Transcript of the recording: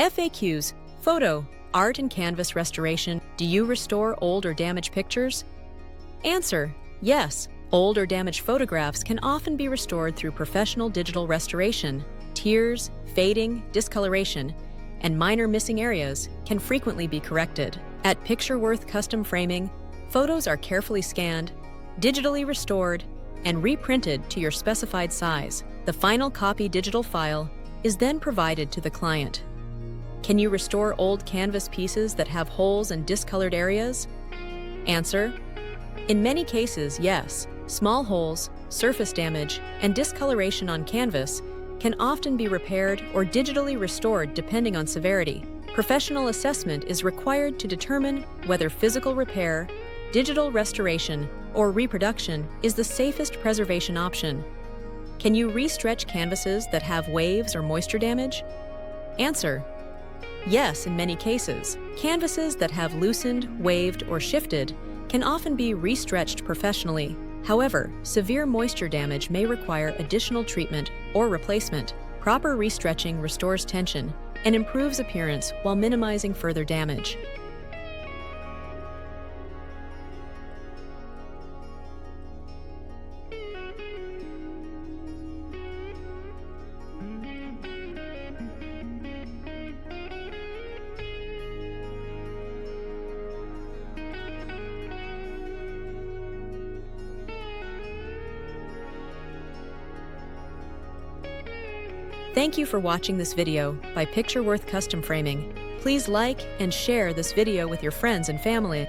FAQs, photo, art and canvas restoration. Do you restore old or damaged pictures? Answer: yes. Old or damaged photographs can often be restored through professional digital restoration. Tears, fading, discoloration, and minor missing areas can frequently be corrected. At Pictureworth Custom Framing, photos are carefully scanned, digitally restored, and reprinted to your specified size. The final copy digital file is then provided to the client. Can you restore old canvas pieces that have holes and discolored areas? Answer: in many cases, yes. Small holes, surface damage, and discoloration on canvas can often be repaired or digitally restored depending on severity. Professional assessment is required to determine whether physical repair, digital restoration, or reproduction is the safest preservation option. Can you restretch canvases that have waves or moisture damage? Answer: yes, in many cases. Canvases that have loosened, waved, or shifted can often be restretched professionally. However, severe moisture damage may require additional treatment or replacement. Proper restretching restores tension and improves appearance while minimizing further damage. Thank you for watching this video by Pictureworth Custom Framing. Please like and share this video with your friends and family.